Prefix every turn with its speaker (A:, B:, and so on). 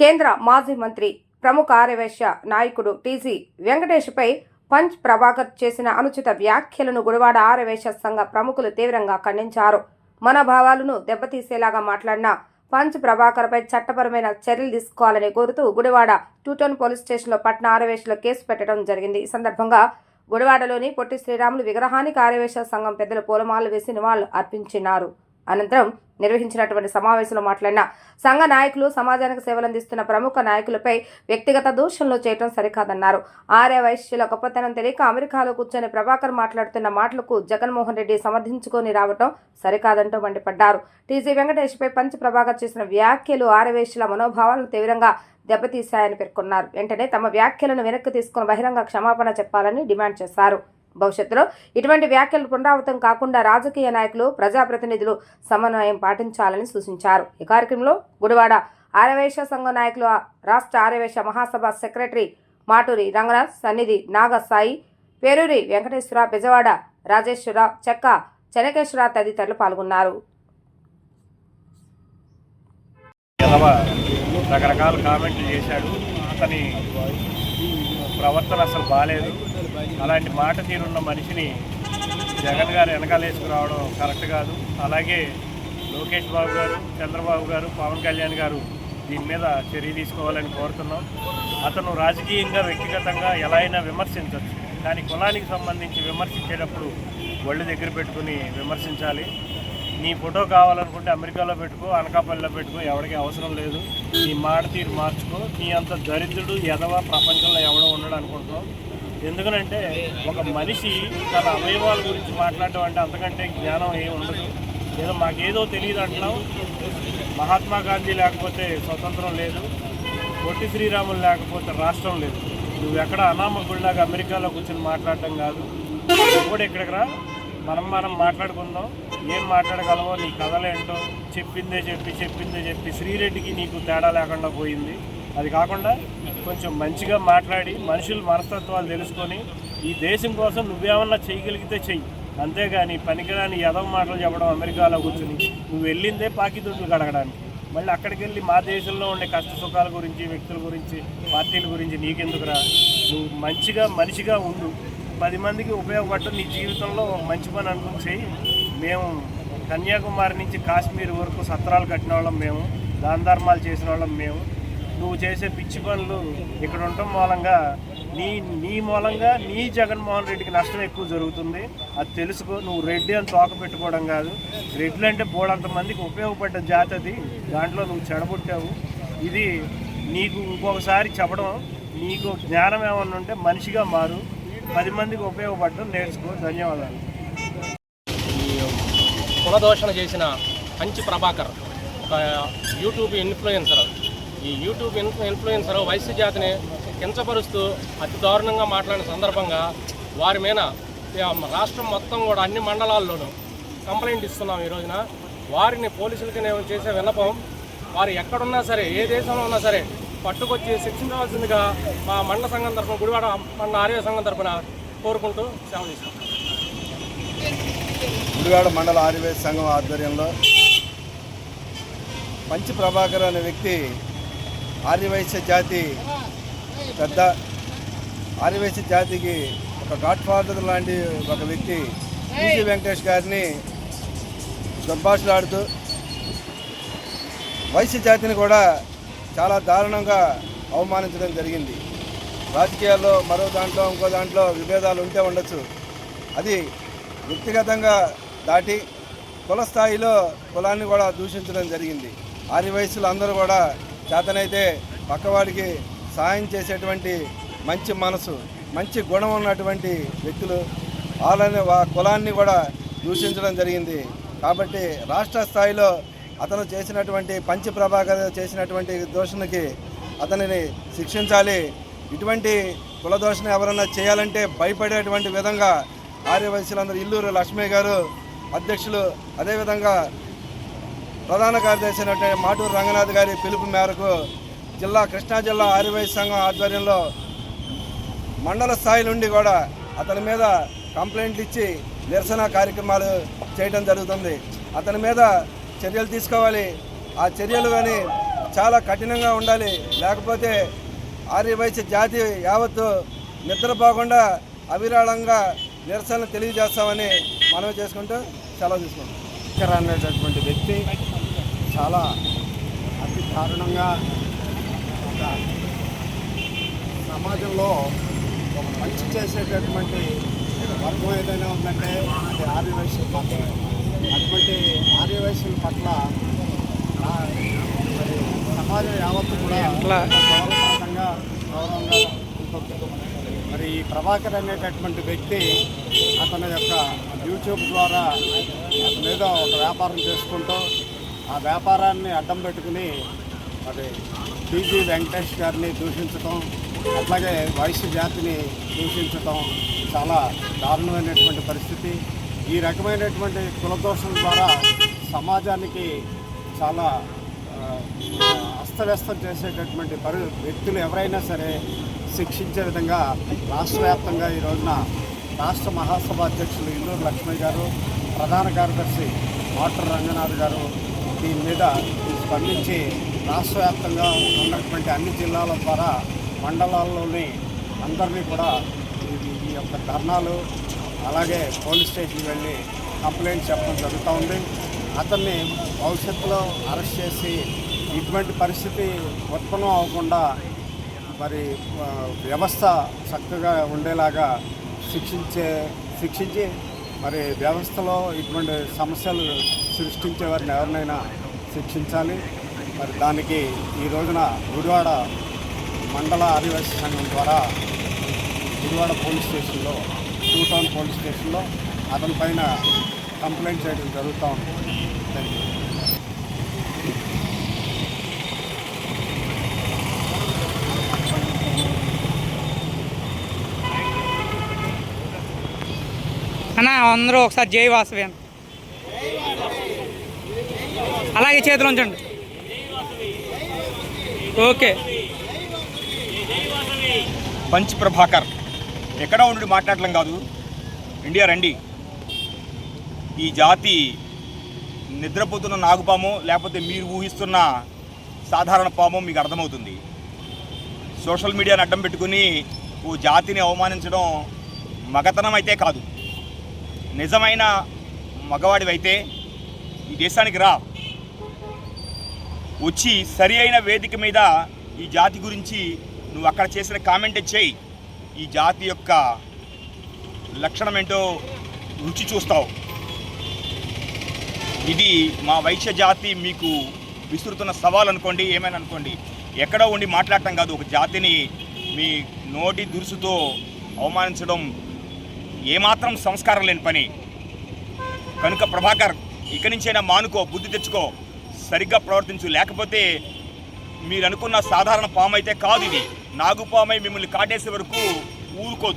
A: కేంద్ర మాజీ మంత్రి ప్రముఖ ఆర్యవైశ్య నాయకుడు టీజీ వెంకటేష్పై పంచ్ ప్రభాకర్ చేసిన అనుచిత వ్యాఖ్యలను గుడివాడ ఆర్యవైశ్య సంఘ ప్రముఖులు తీవ్రంగా ఖండించారు. మనోభావాలను దెబ్బతీసేలాగా మాట్లాడిన పంచ్ ప్రభాకర్పై చట్టపరమైన చర్యలు తీసుకోవాలని కోరుతూ గుడివాడ 2 టౌన్ పోలీస్ స్టేషన్లో పట్న ఆర్యవైశ్యులు కేసు పెట్టడం జరిగింది. ఈ సందర్భంగా గుడివాడలోని పొట్టి శ్రీరాములు విగ్రహానికి ఆర్యవైశ్య సంఘం పెద్దలు పూలమాలలు వేసి నివాళులు అర్పించినారు. అనంతరం నిర్వహించినటువంటి సమావేశంలో మాట్లాడిన సంఘ నాయకులు సమాజానికి సేవలందిస్తున్న ప్రముఖ నాయకులపై వ్యక్తిగత దూషణలు చేయడం సరికాదన్నారు. ఆర్యవైశ్యుల గొప్పతనం తెలియక అమెరికాలో కూర్చొని ప్రభాకర్ మాట్లాడుతున్న మాటలకు జగన్మోహన్ రెడ్డి సమర్థించుకొని రావటం సరికాదంటూ మండిపడ్డారు. టీజీ వెంకటేష్పై పంచ్ ప్రభాకర్ చేసిన వ్యాఖ్యలు ఆర్యవైశ్యుల మనోభావాలను తీవ్రంగా దెబ్బతీశాయని పేర్కొన్నారు. వెంటనే తమ వ్యాఖ్యలను వెనక్కి తీసుకుని బహిరంగ క్షమాపణ చెప్పాలని డిమాండ్ చేశారు. భవిష్యత్తులో ఇటువంటి వ్యాఖ్యలు పునరావృతం కాకుండా రాజకీయ నాయకులు, ప్రజాప్రతినిధులు సమన్వయం పాటించాలని సూచించారు. ఈ కార్యక్రమంలో గుడివాడ ఆర్యవైశ్య సంఘ నాయకులు, రాష్ట్ర ఆర్యవైశ్య మహాసభ సెక్రటరీ మాటూరి రంగనాథ్, సన్నిధి నాగసాయి, పేరూరి వెంకటేశ్వర, బెజవాడ రాజేశ్వర, చెక్క చెనకేశ్వర తదితరులు పాల్గొన్నారు.
B: రకరకాల కామెంట్లు చేశాడు. అతని ప్రవర్తన అసలు బాగాలేదు. అలాంటి మాట తీరున్న మనిషిని జగన్ గారు వెనకాలేసుకురావడం కరెక్ట్ కాదు. అలాగే లోకేష్ బాబు గారు, చంద్రబాబు గారు, పవన్ కళ్యాణ్ గారు దీని మీద చర్య తీసుకోవాలని కోరుతున్నాం. అతను రాజకీయంగా, వ్యక్తిగతంగా ఎలా అయినా విమర్శించవచ్చు, కానీ కులానికి సంబంధించి విమర్శించేటప్పుడు ఒళ్ళు దగ్గర పెట్టుకుని విమర్శించాలి. నీ ఫోటో కావాలనుకుంటే అమెరికాలో పెట్టుకో, అనకాపల్లిలో పెట్టుకో, ఎవరికి అవసరం లేదు. నీ మాట తీరు మార్చుకో. నీ అంత దరిద్రుడు ఎదవ ప్రపంచంలో ఎవడో ఉండడు అనుకుంటున్నావు. ఎందుకనంటే ఒక మనిషి తన అవయవాల గురించి మాట్లాడటం అంటే అంతకంటే జ్ఞానం ఏమి ఉండదు. ఏదో మాకేదో తెలియదు అంటున్నావు. మహాత్మా గాంధీ లేకపోతే స్వతంత్రం లేదు, పొట్టి శ్రీరాములు లేకపోతే రాష్ట్రం లేదు. నువ్వు ఎక్కడ అనామకుడిలాగా అమెరికాలో కూర్చొని మాట్లాడటం కాదు. కూడా ఇక్కడికి రా, మనం మాట్లాడుకుందాం. ఏం మాట్లాడగలవో, నీ కథలేంటో చెప్పిందే చెప్పి శ్రీరెడ్డికి నీకు తేడా లేకుండా పోయింది. అది కాకుండా కొంచెం మంచిగా మాట్లాడి మనుషుల మనస్తత్వాలు తెలుసుకొని ఈ దేశం కోసం నువ్వేమన్నా చేయగలిగితే చెయ్యి. అంతేగాని పనికిరాని ఎదవ మాటలు చెప్పడం అమెరికాలో కూర్చుని. నువ్వు వెళ్ళిందే పాకిదుడ్లు కడగడానికి. మళ్ళీ అక్కడికి వెళ్ళి మా దేశంలో ఉండే కష్ట సుఖాల గురించి, వ్యక్తుల గురించి, పార్టీల గురించి నీకెందుకురా? నువ్వు మనిషిగా ఉండు. 10 మందికి ఉపయోగపడ్డ నీ జీవితంలో మంచి పని అనుకుని చెయ్యి. మేము కన్యాకుమారి నుంచి కాశ్మీర్ వరకు సత్రాలు కట్టిన వాళ్ళం మేము, దాన ధర్మాలు చేసిన వాళ్ళం మేము. నువ్వు చేసే పిచ్చి పనులు ఇక్కడ ఉండటం మూలంగా నీ మూలంగా నీ జగన్మోహన్ రెడ్డికి నష్టం ఎక్కువ జరుగుతుంది. అది తెలుసుకో. నువ్వు రెడ్డి అని తోక పెట్టుకోవడం కాదు. రెడ్లు అంటే బోడంతమందికి ఉపయోగపడ్డ జాతి అది. దాంట్లో నువ్వు చెడబుట్టావు. ఇది నీకు ఇంకొకసారి చెప్పడం. నీకు జ్ఞానం ఏమన్నా ఉంటే మనిషిగా మారు. 10 మందికి ఉపయోగపడడం నేర్చుకో. ధన్యవాదాలు.
C: కులదోషణ చేసిన పంచ్ ప్రభాకర్ ఒక యూట్యూబ్ ఇన్ఫ్లుయెన్సర్. ఈ యూట్యూబ్ ఇన్ఫ్లుయెన్సర్ వైశ్య జాతిని కించపరుస్తూ అతి దారుణంగా మాట్లాడిన సందర్భంగా వారి మీద రాష్ట్రం మొత్తం కూడా అన్ని మండలాల్లోనూ కంప్లైంట్ ఇస్తున్నాం. ఈ రోజున వారిని పోలీసులకి నేను చేసే విన్నపం, వారు ఎక్కడున్నా సరే, ఏ దేశంలో ఉన్నా సరే పట్టుకొచ్చి శిక్షించవలసిందిగా మా మండల సంఘం తరఫున, గుడివాడ మండల ఆర్య సంఘం తరఫున కోరుకుంటూ సెలవు తీసుకుంటాం.
D: గుడివాడ మండల ఆర్యవైశ్య సంఘం ఆధ్వర్యంలో పంచ్ ప్రభాకర్ అనే వ్యక్తి ఆర్యవైశ్య జాతి పెద్ద, ఆర్యవైశ్య జాతికి ఒక గాడ్ ఫాదర్ లాంటి ఒక వ్యక్తి టీజీ వెంకటేష్ గారిని దుర్భాషలాడుతూ వైశ్య జాతిని కూడా చాలా దారుణంగా అవమానించడం జరిగింది. రాజకీయాల్లో మరో దాంట్లో ఇంకో దాంట్లో విభేదాలు ఉంటే ఉండొచ్చు. అది వ్యక్తిగతంగా దాటి కుల స్థాయిలో కులాన్ని కూడా దూషించడం జరిగింది. ఆర్యవైశ్యులు అందరూ కూడా చేతనైతే పక్కవాడికి సహాయం చేసేటువంటి మంచి మనసు, మంచి గుణం ఉన్నటువంటి వ్యక్తులు. వాళ్ళని కులాన్ని కూడా దూషించడం జరిగింది. కాబట్టి రాష్ట్ర స్థాయిలో అతను చేసినటువంటి పంచ్ ప్రభాకర్ చేసినటువంటి దోషణకి అతనిని శిక్షించాలి. ఇటువంటి కుల దోషణ ఎవరన్నా చేయాలంటే భయపడేటువంటి విధంగా ఆర్యవైశ్యులందరూ, ఇల్లూరు లక్ష్మీ గారు అధ్యక్షులు, అదేవిధంగా ప్రధాన కార్యదర్శి అయినటువంటి మాటూరు రంగనాథ్ గారి పిలుపు మేరకు కృష్ణా జిల్లా ఆర్యవైశ్య సంఘం ఆధ్వర్యంలో మండల స్థాయి నుండి కూడా అతని మీద కంప్లైంట్లు ఇచ్చి నిరసన కార్యక్రమాలు చేయడం జరుగుతుంది. అతని మీద చర్యలు తీసుకోవాలి. ఆ చర్యలు కానీ చాలా కఠినంగా ఉండాలి. లేకపోతే ఆర్యవైశ్య జాతి యావత్తు నిద్రపోకుండా అవిరాళంగా నిరసనలు తెలియజేస్తామని మనవి చేసుకుంటూ సెలవు తీసుకుంటాం.
E: అంబేద్కర్ అనేటటువంటి వ్యక్తి చాలా అతి దారుణంగా ఒక సమాజంలో ఒక మంచి చేసేటటువంటి వర్గం ఏదైనా ఉందంటే అది ఆర్యవైశ్యుల పట్ల. అటువంటి ఆర్యవైశ్యుల పట్ల మరి సమాజం యావత్తు కూడా గౌరవంగా ఉంటుంది. మరి ఈ ప్రభాకర్ అనేటటువంటి వ్యక్తి అతని యొక్క యూట్యూబ్ ద్వారా అతను ఏదో ఒక వ్యాపారం చేసుకుంటూ ఆ వ్యాపారాన్ని అడ్డం పెట్టుకుని మరి టీజీ వెంకటేష్ గారిని దూషించటం, అట్లాగే వైశ్య జాతిని దూషించటం చాలా దారుణమైనటువంటి పరిస్థితి. ఈ రకమైనటువంటి కులదోషం ద్వారా సమాజానికి చాలా అస్తవ్యస్తం చేసేటటువంటి వ్యక్తులు ఎవరైనా సరే శిక్షించే విధంగా రాష్ట్ర వ్యాప్తంగా ఈ రోజున రాష్ట్ర మహాసభ అధ్యక్షులు ఇల్లూరు లక్ష్మయ్య గారు, ప్రధాన కార్యదర్శి మాటర్ రంగనాథ్ గారు దీని మీద స్పందించి రాష్ట్ర వ్యాప్తంగా ఉన్నటువంటి అన్ని జిల్లాల ద్వారా మండలాల్లోని అందరినీ కూడా ఈ యొక్క ధర్నాలు అలాగే పోలీస్ స్టేషన్కి వెళ్ళి కంప్లైంట్ చెప్పడం జరుగుతూ ఉంది. అతన్ని భవిష్యత్తులో అరెస్ట్ చేసి ఇటువంటి పరిస్థితి ఉత్పన్నం అవ్వకుండా మరి వ్యవస్థ చక్కగా ఉండేలాగా శిక్షించి మరి వ్యవస్థలో ఇటువంటి సమస్యలు సృష్టించే వారిని ఎవరినైనా శిక్షించాలి. మరి దానికి ఈ రోజున గుడివాడ మండల ఆదివాసీ సంఘం ద్వారా గుడివాడ పోలీస్ స్టేషన్లో 2 టౌన్ పోలీస్ స్టేషన్లో అతని పైన కంప్లైంట్ చేయడం జరుగుతూ ఉంది. Thank you.
F: అన్న అందరూ ఒకసారి జై వాసవి అని అలాగే చేతులు ఉంచండి. ఓకే.
G: పంచ్ ప్రభాకర్ ఎక్కడ ఉండి మాట్లాడటం కాదు, ఇండియా రండి. ఈ జాతి నిద్రపోతున్న నాగుపాము లేకపోతే మీరు ఊహిస్తున్న సాధారణ పాము మీకు అర్థమవుతుంది. సోషల్ మీడియాని అడ్డం పెట్టుకుని ఓ జాతిని అవమానించడం మగతనం అయితే కాదు. నిజమైన మగవాడివైతే ఈ దేశానికి రా, వచ్చి సరి అయిన వేదిక మీద ఈ జాతి గురించి నువ్వు అక్కడ చేసిన కామెంటే చేయి. ఈ జాతి యొక్క లక్షణం ఏంటో రుచి చూస్తావు. ఇది మా వైశ్య జాతి మీకు విసురుతున్న సవాల్ అనుకోండి, ఏమైనా అనుకోండి. ఎక్కడో ఉండి మాట్లాడటం కాదు, ఒక జాతిని మీ నోటి దురుసుతో అవమానించడం ఏమాత్రం సంస్కారం లేని పని. కనుక ప్రభాకర్ ఇక్కడి నుంచైనా మానుకో, బుద్ధి తెచ్చుకో, సరిగ్గా ప్రవర్తించు. లేకపోతే మీరు అనుకున్న సాధారణ పాము అయితే కాదు, ఇది నాగుపామై మిమ్మల్ని కాటేసే వరకు ఊరుకోదు.